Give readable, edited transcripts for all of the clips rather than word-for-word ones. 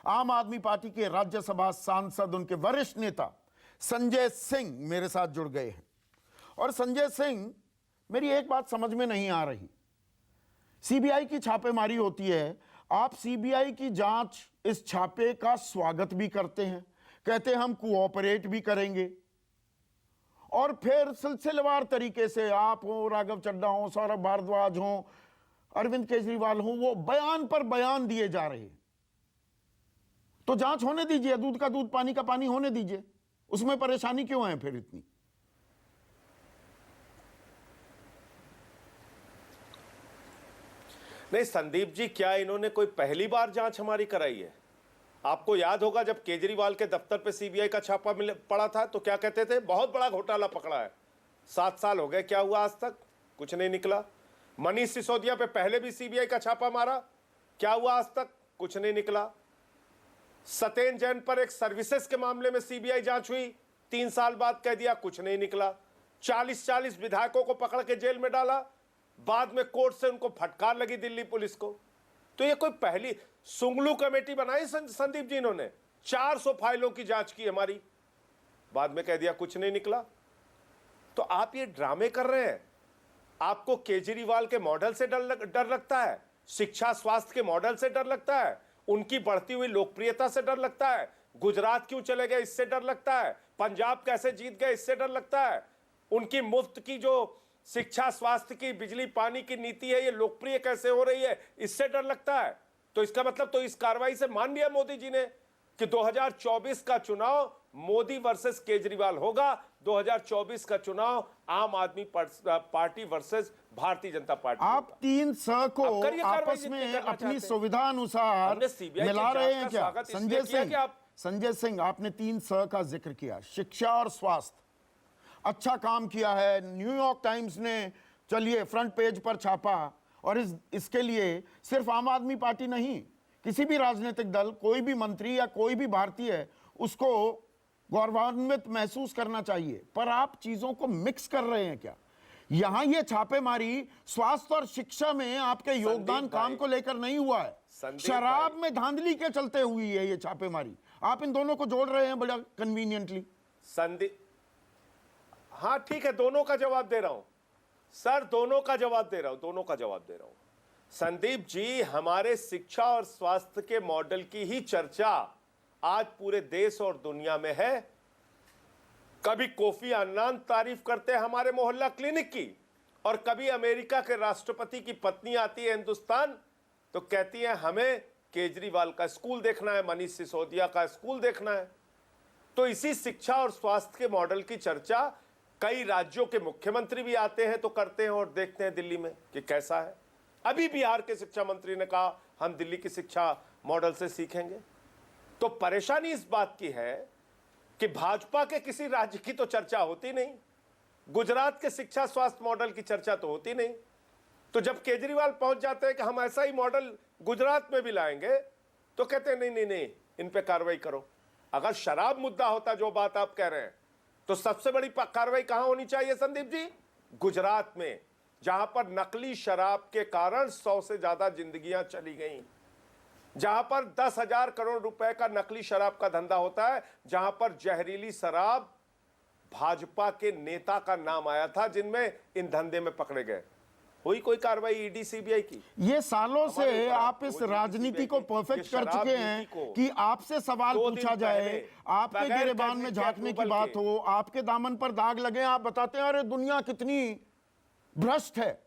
आम आदमी पार्टी के राज्यसभा सांसद, उनके वरिष्ठ नेता संजय सिंह मेरे साथ जुड़ गए हैं। और संजय सिंह, मेरी एक बात समझ में नहीं आ रही। सीबीआई की छापेमारी होती है, आप सीबीआई की जांच, इस छापे का स्वागत भी करते हैं, कहते हैं हम कोऑपरेट भी करेंगे, और फिर सिलसिलेवार तरीके से आप हो, राघव चड्ढा हो, सौरभ भारद्वाज हो, अरविंद केजरीवाल हो, वो बयान पर बयान दिए जा रहे हैं। तो जांच होने दीजिए, दूध का दूध पानी का पानी होने दीजिए, उसमें परेशानी क्यों है फिर इतनी? नहीं संदीप जी, क्या इन्होंने कोई पहली बार जांच हमारी कराई है? आपको याद होगा जब केजरीवाल के दफ्तर पे सीबीआई का छापा पड़ा था तो क्या कहते थे, बहुत बड़ा घोटाला पकड़ा है। 7 साल हो गए, क्या हुआ आज तक? कुछ नहीं निकला। मनीष सिसोदिया पे पहले भी सीबीआई का छापा मारा, क्या हुआ आज तक? कुछ नहीं निकला। सत्येंद्र जैन पर एक सर्विसेज के मामले में सीबीआई जांच हुई, 3 साल बाद कह दिया कुछ नहीं निकला। 40 विधायकों को पकड़ के जेल में डाला, बाद में कोर्ट से उनको फटकार लगी दिल्ली पुलिस को। तो ये कोई पहली सुंगलू कमेटी बनाई संदीप जी, इन्होंने 400 फाइलों की जांच की हमारी, बाद में कह दिया कुछ नहीं निकला। तो आप ये ड्रामे कर रहे हैं। आपको केजरीवाल के मॉडल से डर लगता है, शिक्षा स्वास्थ्य के मॉडल से डर लगता है, उनकी बढ़ती हुई लोकप्रियता से डर लगता है, गुजरात क्यों चले गए इससे डर लगता है, पंजाब कैसे जीत गए इससे डर लगता है, उनकी मुफ्त की जो शिक्षा स्वास्थ्य की बिजली पानी की नीति है ये लोकप्रिय कैसे हो रही है इससे डर लगता है। तो इसका मतलब तो इस कार्रवाई से मान लिया मोदी जी ने कि 2024 का चुनाव मोदी वर्सेस केजरीवाल होगा, 2024 का चुनाव आम आदमी party versus Bharatiya Janata party. आप 3 को आपस में अपनी सुविधा अनुसार मिला रहे हैं क्या? संजय सिंह, आपने 3 का जिक्र किया, शिक्षा और स्वास्थ्य, अच्छा काम किया है। न्यूयॉर्क टाइम्स ने चलिए फ्रंट पेज पर छापा, और इसके लिए सिर्फ आम आदमी पार्टी नहीं, किसी भी राजनीतिक दल, कोई भी मंत्री या कोई भी भारतीय उसको गौरवान्वित महसूस करना चाहिए। पर आप चीजों को मिक्स कर रहे हैं क्या? यहां ये छापेमारी स्वास्थ्य और शिक्षा में आपके योगदान काम को लेकर नहीं हुआ है, शराब में धांधली के चलते हुई है ये छापेमारी। आप इन दोनों को जोड़ रहे हैं बड़ा कन्वीनियंटली। संदीप, हाँ ठीक है, दोनों का जवाब दे रहा हूं सर, दोनों का जवाब दे रहा हूं। संदीप जी, हमारे शिक्षा और स्वास्थ्य के मॉडल की ही चर्चा आज पूरे देश और दुनिया में है। कभी कोफी अन्नान तारीफ करते हैं हमारे मोहल्ला क्लिनिक की, और कभी अमेरिका के राष्ट्रपति की पत्नी आती है हिंदुस्तान तो कहती है हमें केजरीवाल का स्कूल देखना है, मनीष सिसोदिया का स्कूल देखना है। तो इसी शिक्षा और स्वास्थ्य के मॉडल की चर्चा कई राज्यों के मुख्यमंत्री भी आते हैं तो करते हैं और देखते हैं दिल्ली में कि कैसा है। अभी बिहार के शिक्षा मंत्री ने कहा हम दिल्ली की शिक्षा मॉडल से सीखेंगे। तो परेशानी इस बात की है कि भाजपा के किसी राज्य की तो चर्चा होती नहीं, गुजरात के शिक्षा स्वास्थ्य मॉडल की चर्चा तो होती नहीं। तो जब केजरीवाल पहुंच जाते हैं कि हम ऐसा ही मॉडल गुजरात में भी लाएंगे तो कहते हैं नहीं, इन पे कार्रवाई करो। अगर शराब मुद्दा होता, जो बात आप कह रहे हैं, तो सबसे बड़ी कार्रवाई कहां होनी चाहिए संदीप जी? गुजरात में, जहां पर नकली शराब के कारण 100 से ज्यादा जिंदगियां चली गईं, जहां पर 10,000 करोड़ रुपए का नकली शराब का धंधा होता है, जहां पर जहरीली शराब भाजपा के नेता का नाम आया था जिनमें इन धंधे में पकड़े गए। हुई कोई कार्रवाई ईडी सीबीआई की? ये सालों से आप इस राजनीति को परफेक्ट कर चुके हैं कि आपसे सवाल पूछा जाए, आपके गिरेबान में झांकने की बात हो, आपके दामन पर दाग लगे, आप बताते हैं अरे दुनिया कितनी भ्रष्ट है,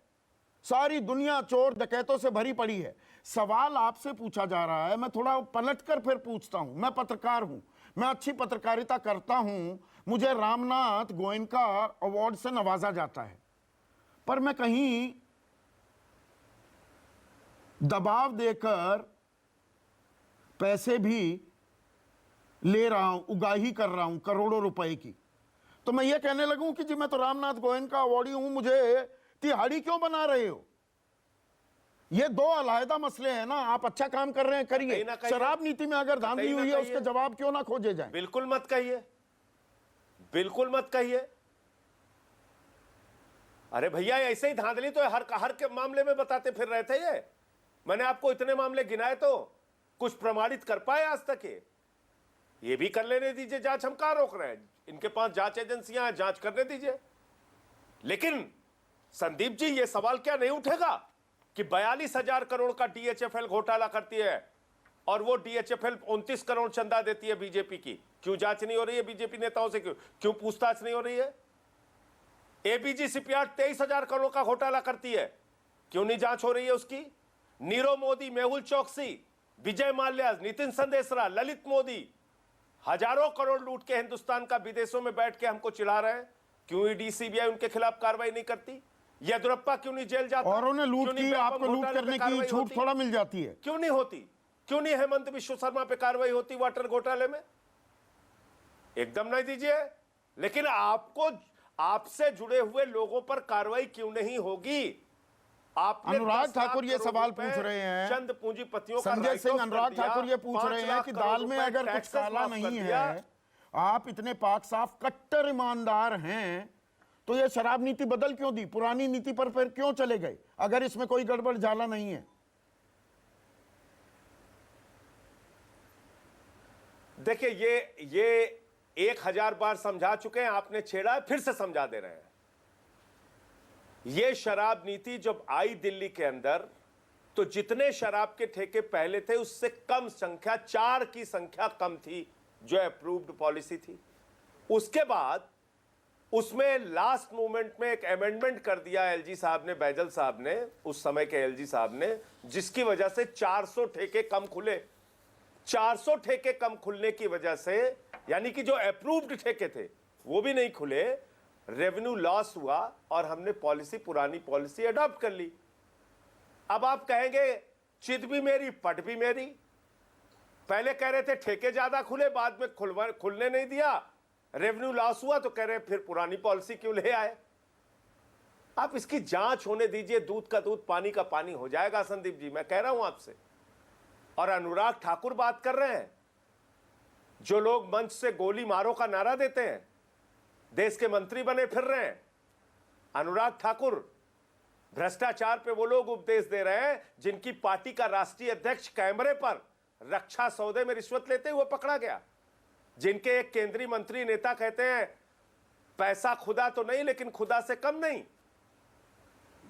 सारी दुनिया चोर डकैतों से भरी पड़ी है। सवाल आपसे पूछा जा रहा है, मैं थोड़ा पलटकर फिर पूछता हूं। मैं पत्रकार हूं, मैं अच्छी पत्रकारिता करता हूं, मुझे रामनाथ गोयनका अवार्ड से नवाजा जाता है, पर मैं कहीं दबाव देकर पैसे भी ले रहा हूं, उगाही कर रहा हूं करोड़ों रुपए की, तो मैं ये कहने लगूं कि जी मैं तो रामनाथ गोयनका अवार्डी हूं, मुझे तिहाड़ी क्यों बना रहे हो? ये 2 अलग मसले हैं ना। आप अच्छा काम कर रहे हैं, करिए। शराब नीति में अगर धांधली हुई है उसके जवाब क्यों ना खोजे जाए? बिल्कुल मत कहिए, बिल्कुल मत कहिए। अरे भैया, ऐसे ही धांधली तो हर के मामले में बताते फिर रहे थे। ये मैंने आपको इतने मामले गिनाए तो कुछ प्रमाणित कर पाए आज तक? ये भी कर लेने दीजिए जांच, हम कहां रोक रहे हैं? इनके पास जांच एजेंसियां हैं, जांच करने दीजिए। लेकिन संदीप जी, ये सवाल क्या नहीं उठेगा कि 42,000 करोड़ का डीएचएफएल घोटाला करती है और वो डीएचएफएल 29 करोड़ चंदा देती है बीजेपी की? क्यों जांच नहीं हो रही है बीजेपी नेताओं से? क्यों पूछताछ नहीं हो रही है? एबीजी शिपयार्ड 23,000 करोड़ का घोटाला करती है, क्यों नहीं जांच हो रही है उसकी? नीरव मोदी, मेहुल चौकसी, विजय माल्या, नितिन संदेशरा, ललित मोदी हजारों करोड़ लूट के हिंदुस्तान का विदेशों में बैठ के हमको चिढ़ा रहे हैं। क्यों ईडी सीबीआई उनके खिलाफ कार्रवाई नहीं करती? येदियुरप्पा क्यों नहीं जेल जाता? औरों ने लूट की, आपको लूट करने की छूट थोड़ा मिल जाती है? क्यों नहीं होती? क्यों नहीं हेमंत बिश्व शर्मा पे कार्रवाई होती वाटर घोटाले में? एकदम नहीं दीजिए। लेकिन आपको, आपसे जुड़े हुए लोगों पर कार्रवाई क्यों नहीं होगी? अनुराग ठाकुर ये सवाल पूछ रहे हैं, चंद पूंजीपतियों का संजय सिंह अनुराग ठाकुर ये पूछ रहे हैं कि दाल में अगर कुछ काला नहीं है, आप इतने पाक साफ कट्टर ईमानदार हैं, तो ये शराब नीति बदल क्यों दी? पुरानी नीति पर फिर क्यों चले गए अगर इसमें कोई गड़बड़ झाला नहीं है? देखिए, ये 1000 बार समझा चुके हैं, आपने छेड़ा, फिर से समझा दे रहे हैं। ये शराब नीति जब आई दिल्ली के अंदर, तो जितने शराब के ठेके पहले थे उससे कम संख्या, 4 की संख्या कम थी जो अप्रूव्ड पॉलिसी थी। उसके बाद उसमें लास्ट मोमेंट में एक अमेंडमेंट कर दिया एलजी साहब ने, बैजल साहब ने, उस समय के एलजी साहब ने, जिसकी वजह से 400 ठेके कम खुले। 400 ठेके कम खुलने की वजह से, यानी कि जो अप्रूव्ड ठेके थे वो भी नहीं खुले, रेवेन्यू लॉस हुआ और हमने पॉलिसी, पुरानी पॉलिसी अडॉप्ट कर ली। अब आप कहेंगे चित भी मेरी पट भी मेरी। पहले कह रहे थे ठेके ज्यादा खुले, बाद में खुलने नहीं दिया, रेवेन्यू लॉस हुआ, तो कह रहे फिर पुरानी पॉलिसी क्यों ले आए? आप इसकी जांच होने दीजिए, दूध का दूध पानी का पानी हो जाएगा संदीप जी, मैं कह रहा हूं आपसे। और अनुराग ठाकुर बात कर रहे हैं, जो लोग मंच से गोली मारो का नारा देते हैं, देश के मंत्री बने फिर रहे हैं। अनुराग ठाकुर भ्रष्टाचार पे वो लोग उपदेश दे रहे हैं जिनकी पार्टी का राष्ट्रीय अध्यक्ष कैमरे पर रक्षा सौदे में रिश्वत लेते हुए पकड़ा गया, जिनके एक केंद्रीय मंत्री नेता कहते हैं पैसा खुदा तो नहीं लेकिन खुदा से कम नहीं।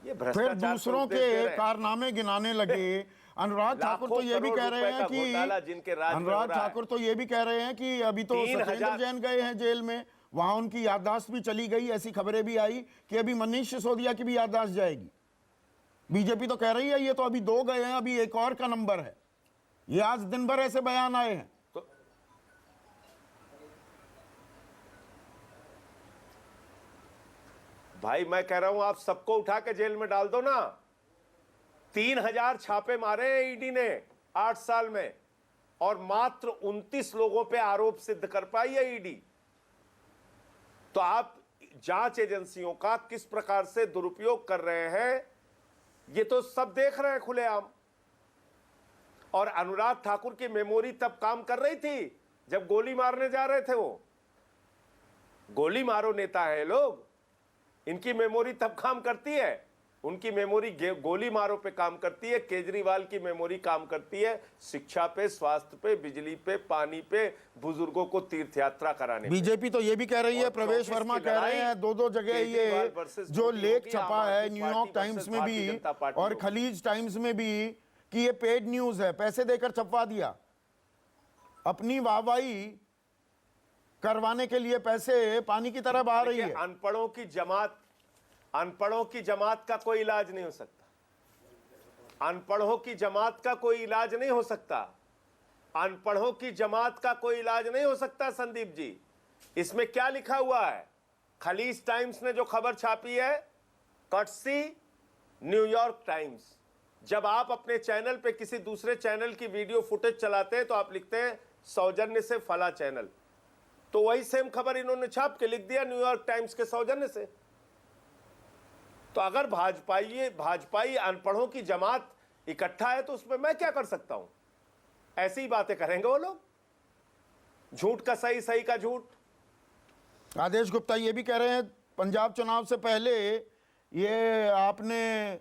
ये भ्रष्टाचार, फिर दूसरों के कारनामे गिनाने लगे। अनुराग ठाकुर तो ये भी कह रहे हैं कि अनुराग ठाकुर तो ये भी कह रहे हैं कि अभी तो सत्येंद्र जैन गए हैं जेल में, वहां उनकी याददाश्त भी चली गई। ऐसी खबरें भी आई कि अभी मनीष सिसोदिया की भी याददाश्त जाएगी। बीजेपी तो कह रही है ये तो अभी 2 गए हैं, अभी एक और का नंबर है। ये आज दिन भर ऐसे बयान आए हैं। तो भाई मैं कह रहा हूं आप सबको उठा के जेल में डाल दो ना। 3000 छापे मारे हैं ईडी ने 8 साल में, और मात्र 29 लोगों पे आरोप सिद्ध कर पाई है ईडी। तो आप जांच एजेंसियों का किस प्रकार से दुरुपयोग कर रहे हैं, ये तो सब देख रहे हैं खुलेआम। और अनुराग ठाकुर की मेमोरी तब काम कर रही थी जब गोली मारने जा रहे थे। वो गोली मारो नेता है लोग, इनकी मेमोरी तब काम करती है, उनकी मेमोरी गोली मारो पे काम करती है। केजरीवाल की मेमोरी काम करती है शिक्षा पे, स्वास्थ्य पे, बिजली पे, पानी पे, बुजुर्गों को तीर्थ यात्रा कराने। बीजेपी तो ये भी कह रही है, प्रवेश वर्मा कह रहे हैं 2-2 जगह ये जो लेख छपा है न्यूयॉर्क टाइम्स में भी और खलीज टाइम्स में भी कि ये पेड न्यूज है, पैसे देकर छपवा दिया। अपनी वाहवाही करवाने के लिए पैसे पानी की तरह बहा रही है। अनपढ़ों की जमात का कोई इलाज नहीं हो सकता। अनपढ़ों की जमात का कोई इलाज नहीं हो सकता। अनपढ़ों की जमात का कोई इलाज नहीं हो सकता संदीप जी। इसमें क्या लिखा हुआ है? खलीज टाइम्स ने जो खबर छापी है, कर्टसी न्यूयॉर्क टाइम्स। जब आप अपने चैनल पे किसी दूसरे चैनल की वीडियो फुटेज चलाते हैं तो आप लिखते हैं सौजन्य से फला चैनल, तो वही सेम खबर इन्होंने छाप के लिख दिया न्यूयॉर्क टाइम्स के सौजन्य से। तो अगर भाजपाई अनपढ़ों की जमात इकट्ठा है तो उसमें मैं क्या कर सकता हूं? ऐसी ही बातें करेंगे वो लोग, झूठ का सही, सही का झूठ। आदेश गुप्ता ये भी कह रहे हैं पंजाब चुनाव से पहले ये आपने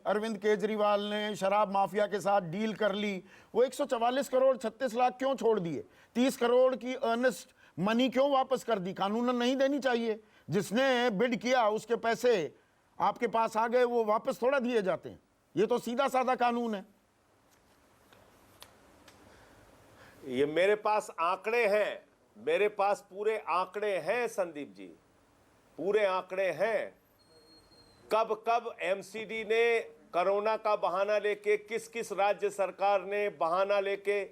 अरविंद केजरीवाल ने शराब माफिया के साथ डील कर ली, वो 144 करोड़ 36 लाख क्यों छोड़ दिए? 30 करोड़ की अर्नेस्ट मनी क्यों वापस कर दी? कानूनन नहीं देनी चाहिए। जिसने बिड किया उसके पैसे आपके पास आ गए, वो वापस थोड़ा दिए जाते हैं। ये तो सीधा साधा कानून है। ये मेरे पास आंकड़े हैं, मेरे पास पूरे आंकड़े हैं संदीप जी, पूरे आंकड़े हैं। कब कब एमसीडी ने कोरोना का बहाना लेके, किस किस राज्य सरकार ने बहाना लेके,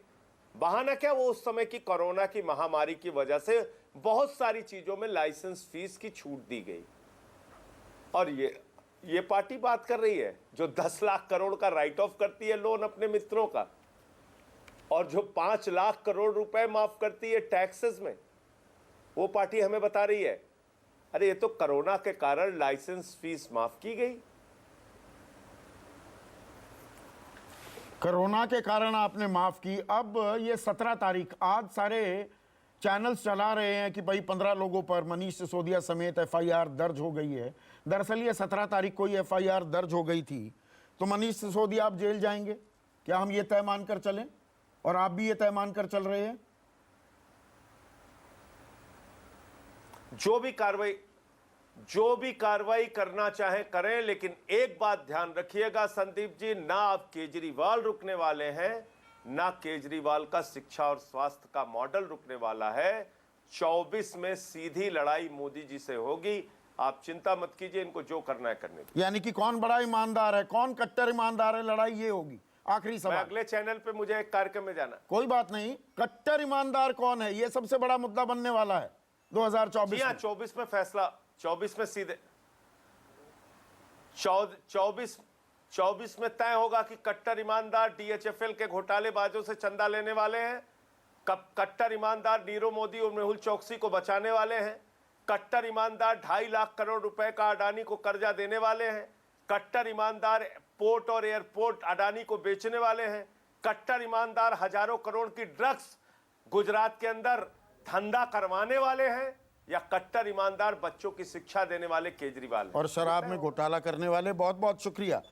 बहाना क्या, वो उस समय की कोरोना की महामारी की वजह से बहुत सारी चीजों में लाइसेंस फीस की छूट दी गई। और ये पार्टी बात कर रही है जो 10 लाख करोड़ का राइट ऑफ करती है लोन अपने मित्रों का, और जो 5 लाख करोड़ रुपए माफ करती है टैक्सेस में, वो पार्टी हमें बता रही है अरे ये तो कोरोना के कारण लाइसेंस फीस माफ की गई। कोरोना के कारण आपने माफ की। अब ये 17 तारीख, आज सारे चैनल्स चला रहे हैं कि भाई 15 लोगों पर मनीष सिसोदिया समेत एफआईआर दर्ज हो गई है। दरअसल ये 17 तारीख को ही एफआईआर दर्ज हो गई थी। तो मनीष सिसोदिया आप जेल जाएंगे क्या? हम ये तय मानकर चलें? और आप भी ये तय मानकर चल रहे हैं? जो भी कार्रवाई करना चाहे करें, लेकिन एक बात ध्यान रखिएगा संदीप जी, ना आप केजरीवाल रुकने वाले हैं, ना केजरीवाल का शिक्षा और स्वास्थ्य का मॉडल रुकने वाला है। 24 में सीधी लड़ाई मोदी जी से होगी। आप चिंता मत कीजिए, इनको जो करना है करने दीजिए। यानी कि कौन बड़ा ईमानदार है, कौन कट्टर ईमानदार है, लड़ाई ये होगी। आखिरी सवाल। अगले चैनल पे मुझे एक कार्यक्रम में जाना। कोई बात नहीं, कट्टर ईमानदार कौन है, ये सबसे बड़ा मुद्दा बनने वाला है 2024 में। 24 में फैसला, 24 में सीधे 24 में तय होगा कि कट्टर ईमानदार डीएचएफएल के घोटालेबाजों से चंदा लेने वाले हैं, कट्टर ईमानदार नीरव मोदी और मेहुल चौकसी को बचाने वाले हैं, कट्टर ईमानदार 2.5 लाख करोड़ रुपए का अडानी को कर्जा देने वाले हैं, कट्टर ईमानदार पोर्ट और एयरपोर्ट अडानी को बेचने वाले हैं, कट्टर ईमानदार हजारों करोड़ की ड्रग्स गुजरात के अंदर धंधा करवाने वाले हैं, या कट्टर ईमानदार बच्चों की शिक्षा देने वाले केजरीवाल हैं। और शराब में घोटाला करने वाले। बहुत बहुत शुक्रिया।